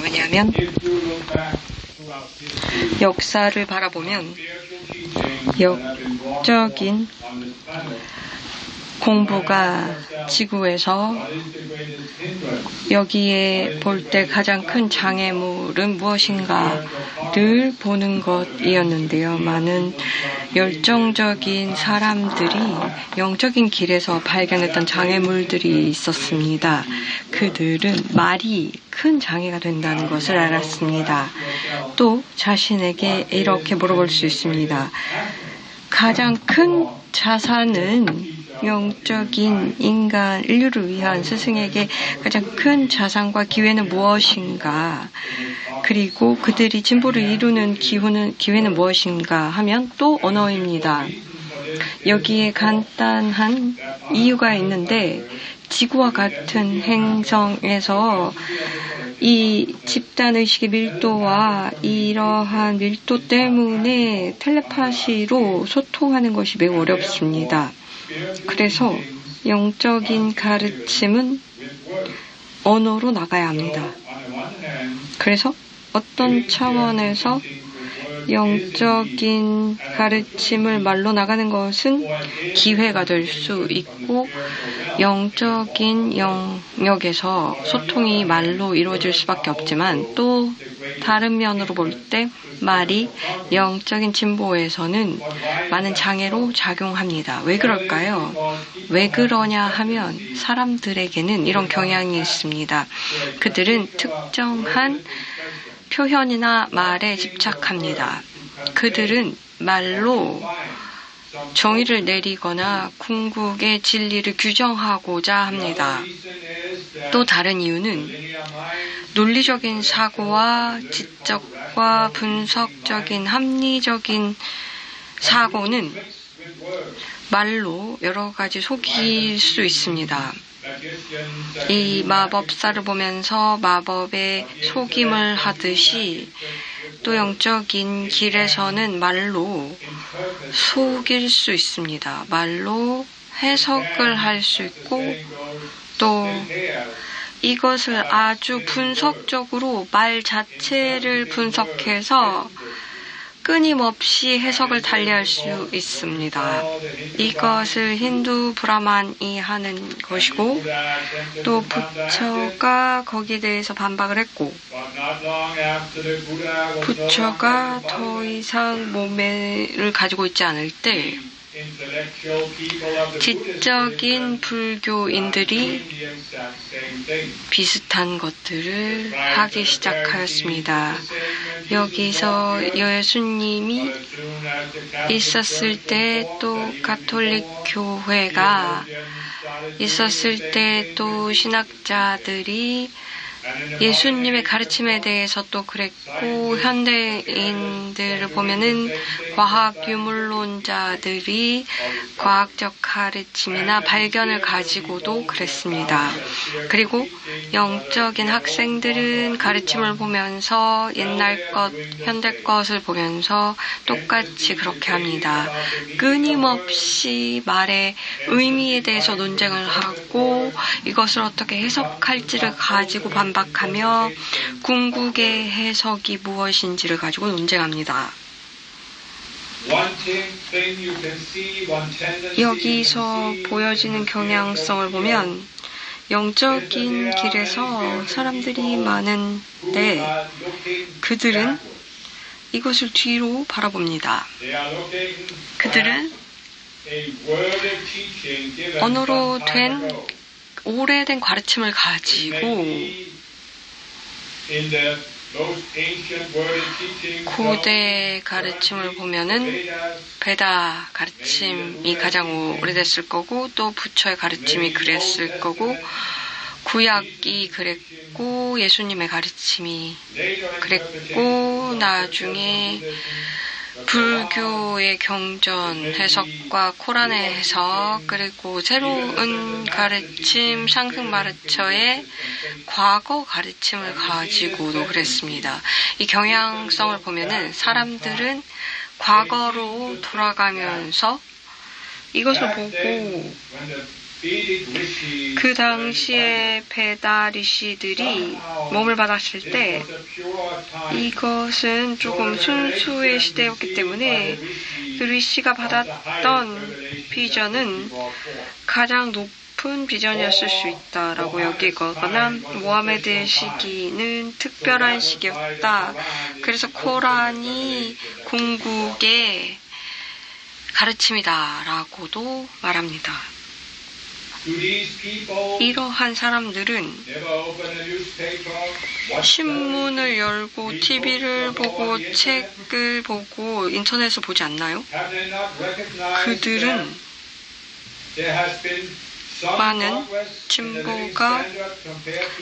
왜냐하면 역사를 바라보면 영적인 공부가 지구에서 여기에 볼 때 가장 큰 장애물은 무엇인가를 보는 것이었는데요. 많은 열정적인 사람들이 영적인 길에서 발견했던 장애물들이 있었습니다. 그들은 말이 큰 장애가 된다는 것을 알았습니다. 또 자신에게 이렇게 물어볼 수 있습니다. 가장 큰 자산은 영적인 인간, 인류를 위한 스승에게 가장 큰 자산과 기회는 무엇인가? 그리고 그들이 진보를 이루는 기회는 무엇인가 하면 또 언어입니다. 여기에 간단한 이유가 있는데 지구와 같은 행성에서 이 집단의식의 밀도와 이러한 밀도 때문에 텔레파시로 소통하는 것이 매우 어렵습니다. 그래서 영적인 가르침은 언어로 나가야 합니다. 그래서 어떤 차원에서 영적인 가르침을 말로 나가는 것은 기회가 될 수 있고 영적인 영역에서 소통이 말로 이루어질 수밖에 없지만 또 다른 면으로 볼 때 말이 영적인 진보에서는 많은 장애로 작용합니다. 왜 그럴까요? 왜 그러냐 하면 사람들에게는 이런 경향이 있습니다. 그들은 특정한 표현이나 말에 집착합니다. 그들은 말로 정의를 내리거나 궁극의 진리를 규정하고자 합니다. 또 다른 이유는 논리적인 사고와 지적과 분석적인 합리적인 사고는 말로 여러 가지 속일 수 있습니다. 이 마법사를 보면서 마법에 속임을 하듯이 또 영적인 길에서는 말로 속일 수 있습니다. 말로 해석을 할 수 있고 또 이것을 아주 분석적으로 말 자체를 분석해서 끊임없이 해석을 달리할 수 있습니다. 이것을 힌두 브라만이 하는 것이고 또 부처가 거기에 대해서 반박을 했고 부처가 더 이상 몸을 가지고 있지 않을 때 지적인 불교인들이 비슷한 것들을 하기 시작하였습니다. 여기서 예수님이 있었을 때 또 가톨릭 교회가 있었을 때 또 신학자들이 예수님의 가르침에 대해서 또 그랬고 현대인들을 보면은 과학 유물론자들이 과학적 가르침이나 발견을 가지고도 그랬습니다. 그리고 영적인 학생들은 가르침을 보면서 옛날 것, 현대 것을 보면서 똑같이 그렇게 합니다. 끊임없이 말의 의미에 대해서 논쟁을 하고 이것을 어떻게 해석할지를 가지고 반박하며 궁극의 해석이 무엇인지를 가지고 논쟁합니다. 여기서 보여지는 경향성을 보면 영적인 길에서 사람들이 많은데 그들은 이것을 뒤로 바라봅니다. 그들은 언어로 된 오래된 가르침을 가지고 고대 가르침을 보면은 베다 가르침이 가장 오래됐을 거고 또 부처의 가르침이 그랬을 거고 구약이 그랬고 예수님의 가르침이 그랬고 나중에 불교의 경전 해석과 코란의 해석 그리고 새로운 가르침 상승마르처의 과거 가르침을 가지고도 그랬습니다. 이 경향성을 보면은 사람들은 과거로 돌아가면서 이것을 보고 그 당시에 베다 리시들이 몸을 받았을 때 이것은 조금 순수의 시대였기 때문에 그 리시가 받았던 비전은 가장 높은 비전이었을 수 있다라고 여기거나 모하메드의 시기는 특별한 시기였다. 그래서 코란이 궁극의 가르침이다라고도 말합니다. 이러한 사람들은 신문을 열고 TV를 보고 책을 보고 인터넷을 보지 않나요? 그들은 많은 진보가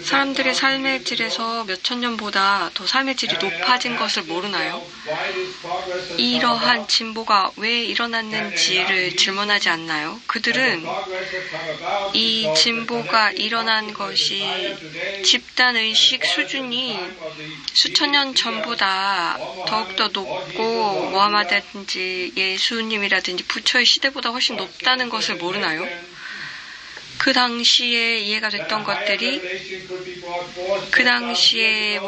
사람들의 삶의 질에서 몇천 년보다 더 삶의 질이 높아진 것을 모르나요? 이러한 진보가 왜 일어났는지를 질문하지 않나요? 그들은 이 진보가 일어난 것이 집단의식 수준이 수천 년 전보다 더욱더 높고 모하마드든지 예수님이라든지 부처의 시대보다 훨씬 높다는 것을 모르나요? 그 당시에 이해가 됐던 것들이 그 당시에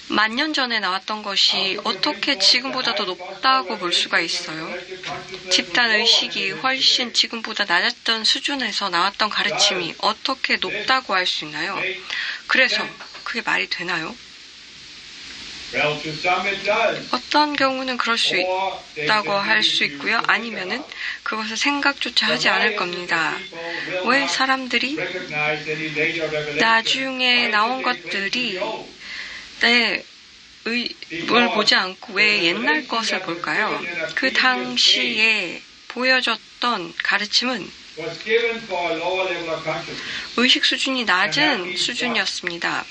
10,000년 전에 나왔던 것이 어떻게 지금보다 더 높다고 볼 수가 있어요? 집단의식이 훨씬 지금보다 낮았던 수준에서 나왔던 가르침이 어떻게 높다고 할 수 있나요? 그래서 그게 말이 되나요? 어떤 경우는 그럴 수 있다고 할 수 있고요. 아니면은 그것을 생각조차 하지 않을 겁니다. 왜 사람들이 나중에 나온 것들이 뭘 보지 않고 왜 옛날 것을 볼까요? 그 당시에 보여줬던 가르침은 의식 수준이 낮은 수준이었습니다.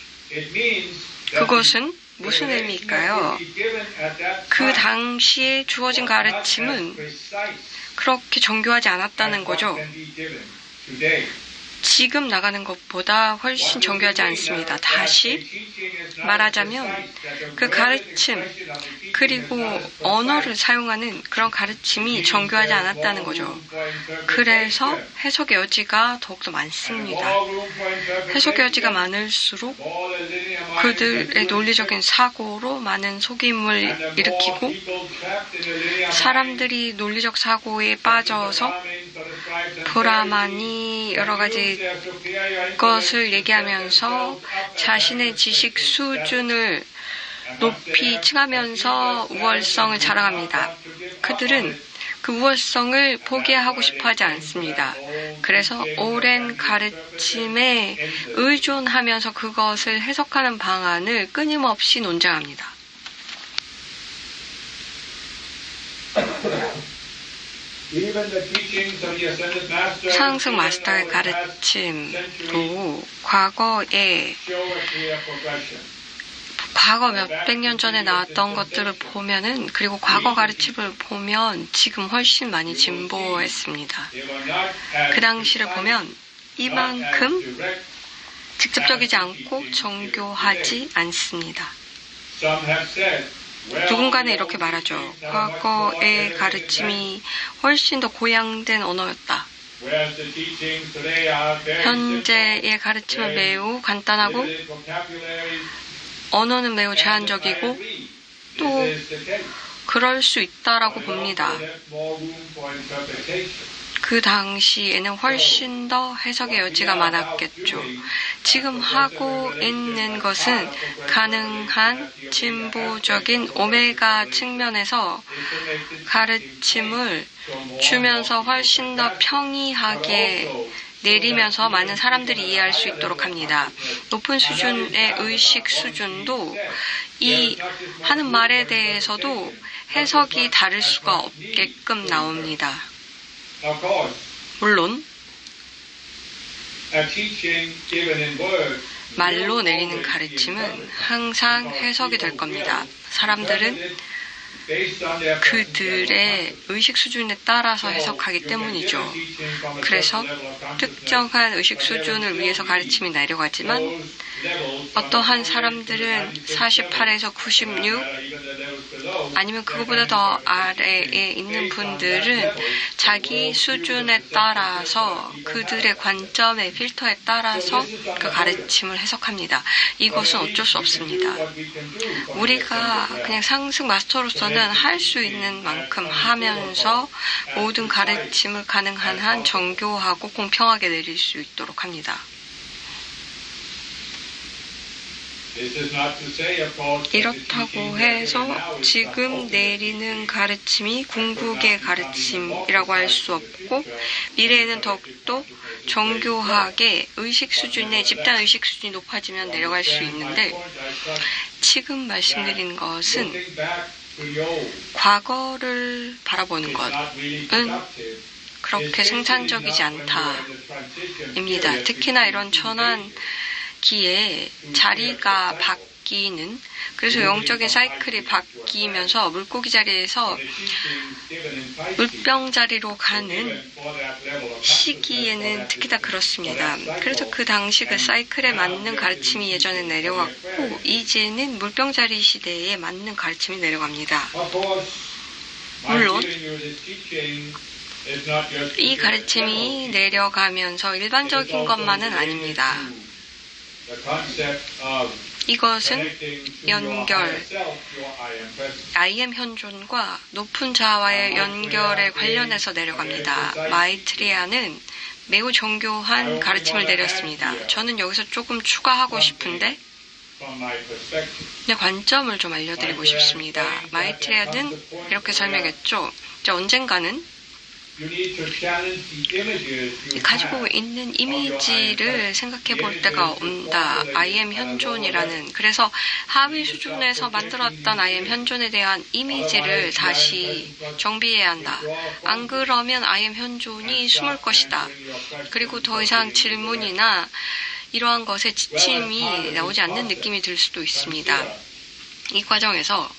그것은 무슨 의미일까요? 그 당시에 주어진 가르침은 그렇게 정교하지 않았다는 거죠. 지금 나가는 것보다 훨씬 정교하지 않습니다. 다시 말하자면 그 가르침 그리고 언어를 사용하는 그런 가르침이 정교하지 않았다는 거죠. 그래서 해석의 여지가 더욱더 많습니다. 해석의 여지가 많을수록 그들의 논리적인 사고로 많은 속임을 일으키고 사람들이 논리적 사고에 빠져서 브라만이 여러 가지 것을 얘기하면서 자신의 지식 수준을 높이 층하면서 우월성을 자랑합니다. 그들은 그 우월성을 포기하고 싶어 하지 않습니다. 그래서 오랜 가르침에 의존하면서 그것을 해석하는 방안을 끊임없이 논쟁합니다. 상승 마스터의 가르침도 과거 몇백 년 전에 나왔던 것들을 보면은 그리고 과거 가르침을 보면 지금 훨씬 많이 진보했습니다. 그 당시를 보면 이만큼 직접적이지 않고 정교하지 않습니다. 누군가는 이렇게 말하죠. 과거의 가르침이 훨씬 더 고양된 언어였다. 현재의 가르침은 매우 간단하고 언어는 매우 제한적이고 또 그럴 수 있다라고 봅니다. 그 당시에는 훨씬 더 해석의 여지가 많았겠죠. 지금 하고 있는 것은 가능한 진보적인 오메가 측면에서 가르침을 주면서 훨씬 더 평이하게 내리면서 많은 사람들이 이해할 수 있도록 합니다. 높은 수준의 의식 수준도 이 하는 말에 대해서도 해석이 다를 수가 없게끔 나옵니다. 물론 말로 내리는 가르침은 항상 해석이 될 겁니다. 사람들은 그들의 의식 수준에 따라서 해석하기 때문이죠. 그래서 특정한 의식 수준을 위해서 가르침이 내려가지만 어떠한 사람들은 48에서 96 아니면 그거보다 더 아래에 있는 분들은 자기 수준에 따라서 그들의 관점의 필터에 따라서 그 가르침을 해석합니다. 이것은 어쩔 수 없습니다. 우리가 그냥 상승 마스터로서는 할 수 있는 만큼 하면서 모든 가르침을 가능한 한 정교하고 공평하게 내릴 수 있도록 합니다. 이렇다고 해서 지금 내리는 가르침이 궁극의 가르침이라고 할 수 없고 미래에는 더욱더 정교하게 의식 수준의 집단 의식 수준이 높아지면 내려갈 수 있는데 지금 말씀드린 것은 과거를 바라보는 것은 그렇게 생산적이지 않다입니다. 특히나 이런 전환기에 자리가 바뀌는 그래서 영적인 사이클이 바뀌면서 물고기 자리에서 물병 자리로 가는 시기에는 특히 다 그렇습니다. 그래서 그 당시 그 사이클에 맞는 가르침이 예전에 내려갔고 이제는 물병 자리 시대에 맞는 가르침이 내려갑니다. 물론 이 가르침이 내려가면서 일반적인 것만은 아닙니다. 이것은 연결, IM 현존과 높은 자아와의 연결에 관련해서 내려갑니다. 마이트레야는 매우 정교한 가르침을 내렸습니다. 저는 여기서 조금 추가하고 싶은데 내 관점을 좀 알려드리고 싶습니다. 마이트레야는 이렇게 설명했죠. 언젠가는 가지고 있는 이미지를 생각해 볼 때가 온다. IM 현존이라는 그래서 하위 수준에서 만들었던 IM 현존에 대한 이미지를 다시 정비해야 한다. 안 그러면 IM 현존이 숨을 것이다. 그리고 더 이상 질문이나 이러한 것에 지침이 나오지 않는 느낌이 들 수도 있습니다. 이 과정에서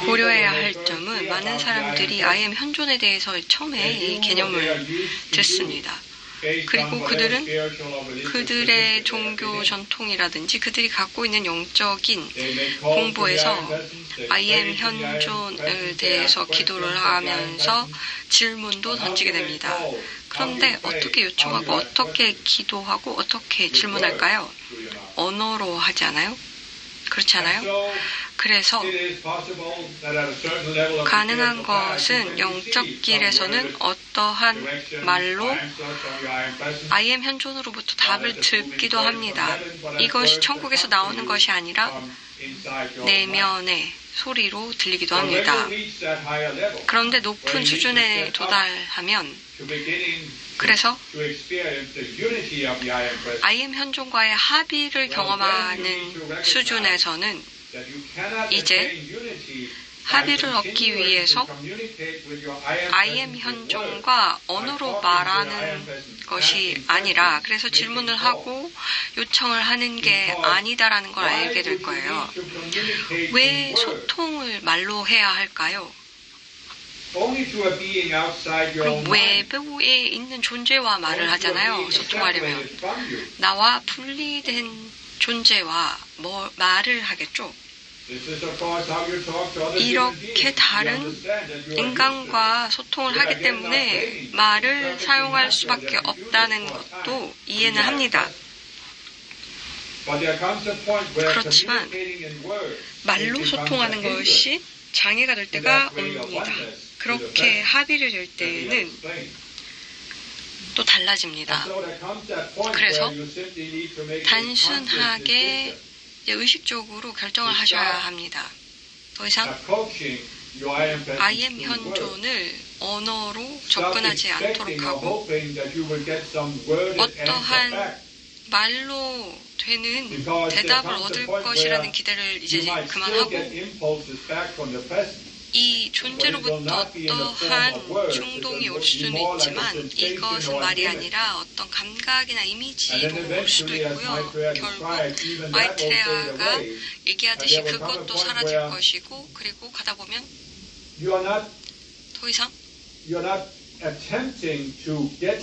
고려해야 할 점은 많은 사람들이 IM 현존에 대해서 처음에 이 개념을 듣습니다. 그리고 그들은 그들의 종교 전통이라든지 그들이 갖고 있는 영적인 공부에서 IM 현존에 대해서 기도를 하면서 질문도 던지게 됩니다. 그런데 어떻게 요청하고 어떻게 기도하고 어떻게 질문할까요? 언어로 하지 않아요? 그렇지 않아요? 그래서 가능한 것은 영적 길에서는 어떠한 말로 IM 현존으로부터 답을 듣기도 합니다. 이것이 천국에서 나오는 것이 아니라 내면의 소리로 들리기도 합니다. 그런데 높은 수준에 도달하면 그래서 IM 현존과의 합의를 경험하는 수준에서는 이제 합의를 얻기 위해서 IM 현존과 언어로 말하는 것이 아니라 그래서 질문을 하고 요청을 하는 게 아니다라는 걸 알게 될 거예요. 왜 소통을 말로 해야 할까요? 그럼 외부에 있는 존재와 말을 하잖아요. 소통하려면. 나와 분리된 존재와 말을 하겠죠. 이렇게 다른 인간과 소통을 하기 때문에 말을 사용할 수밖에 없다는 것도 이해는 합니다. 그렇지만 말로 소통하는 것이 장애가 될 때가 옵니다. 그렇게 합의를 될 때는 또 달라집니다. 그래서 단순하게 의식적으로 결정을 하셔야 합니다. 더 이상 IM 현존을 언어로 접근하지 않도록 하고 어떠한 말로 되는 대답을 얻을 것이라는 기대를 이제 그만하고 이 존재로부터 어떠한 충동이 올 수는 있지만 이것은 말이 아니라 어떤 감각이나 이미지로 올 수도 있고요. 결국 마이트레아가 얘기하듯이 그것도 사라질 것이고 그리고 가다 보면 더 이상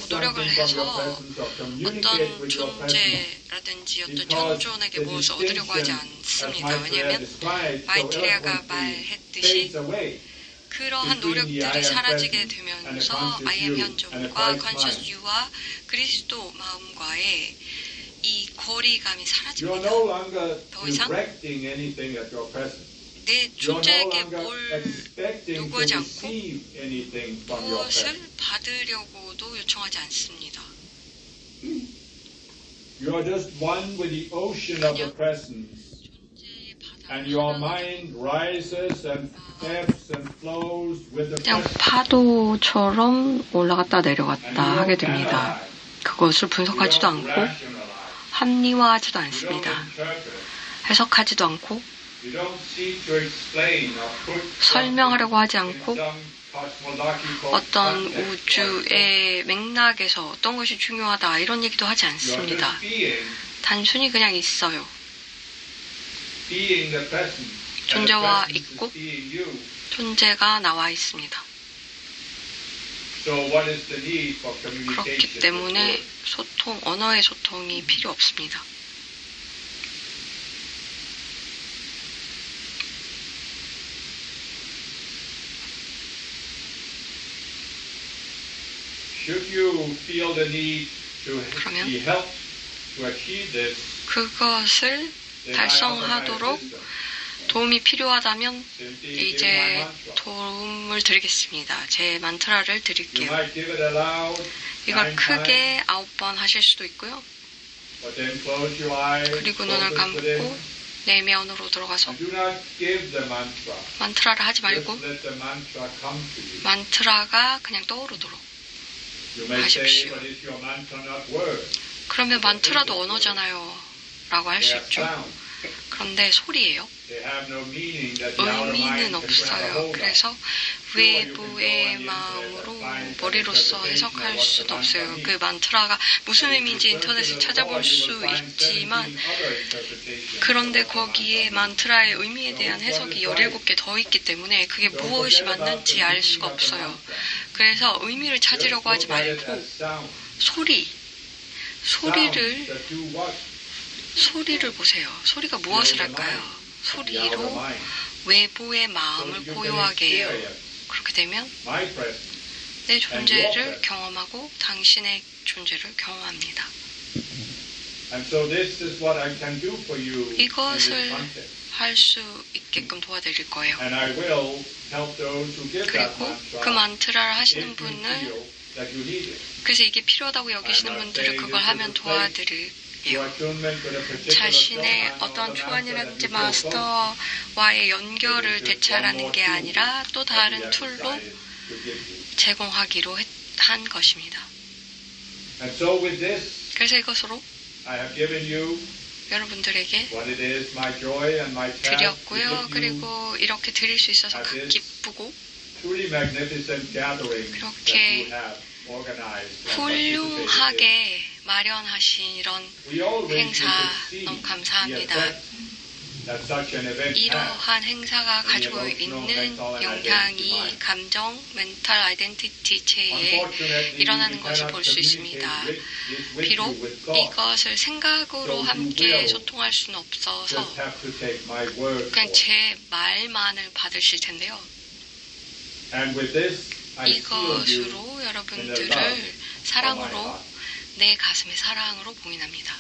노력을 해서 어떤 존재라든지 어떤 창조원에게 무엇을 얻으려고 하지 않습니다. 왜냐하면 마이트레아가 말했듯이 그러한 노력들이 사라지게 되면서 I am 현존과 conscious you와 그리스도 마음과의 이 거리감이 사라집니다. 더 이상 내 존재에게 뭘 요구하지 않고 무엇을 받으려고도 요청하지 않습니다. You are just one with the ocean of the presence, and your mind rises and ebbs and flows with the 그냥 presence. 파도처럼 올라갔다 내려갔다 하게 됩니다. 그것을 분석하지도 않고 합리화하지도 않습니다. 해석하지도 않고 설명하려고 하지 않고 어떤 우주의 맥락에서 어떤 것이 중요하다 이런 얘기도 하지 않습니다. 단순히 그냥 있어요. 존재와 있고 존재가 나와 있습니다. 그렇기 때문에 언어의 소통이 필요 없습니다. 그러면 그것을 달성하도록 도움이 필요하다면 이제 도움을 드리겠습니다. 제 만트라를 드릴게요. 이걸 크게 9번 하실 수도 있고요. 그리고 눈을 감고 내면으로 들어가서 만트라를 하지 말고 만트라가 그냥 떠오르도록 하십시오. 그러면 만트라도 언어잖아요 라고 할 수 있죠. 그런데 소리예요. 의미는 없어요. 그래서 외부의 마음으로 머리로서 해석할 수도 없어요. 그 만트라가 무슨 의미인지 인터넷에 찾아볼 수 있지만 그런데 거기에 만트라의 의미에 대한 해석이 17개 더 있기 때문에 그게 무엇이 맞는지 알 수가 없어요. 그래서 의미를 찾으려고 하지 말고 소리를 보세요. 소리가 무엇을 할까요? 소리로 외부의 마음을 고요하게 해요. 그렇게 되면 내 존재를 경험하고 당신의 존재를 경험합니다. 이것을 할 수 있게끔 도와드릴 거예요. 그리고 그 만트라를 하시는 분을 그래서 이게 필요하다고 여기시는 분들을 그걸 하면 도와드릴 자신의 어떤 초안이라든지 마스터와의 연결을 되찾아라는 게 아니라 또 다른 툴로 제공하기로 한 것입니다. 그래서 이것으로 여러분들에게 드렸고요. 그리고 이렇게 드릴 수 있어서 기쁘고 그렇게 훌륭하게 마련하신 이런 행사 너무 감사합니다. 이러한 행사가 가지고 있는 영향이 감정, 멘탈 아이덴티티 체에 일어나는 것을 볼 수 있습니다. 비록 이것을 생각으로 함께 소통할 수는 없어서 그냥 제 말만을 받으실 텐데요. 이것으로 여러분들을 사랑으로 내 가슴의 사랑으로 봉인합니다.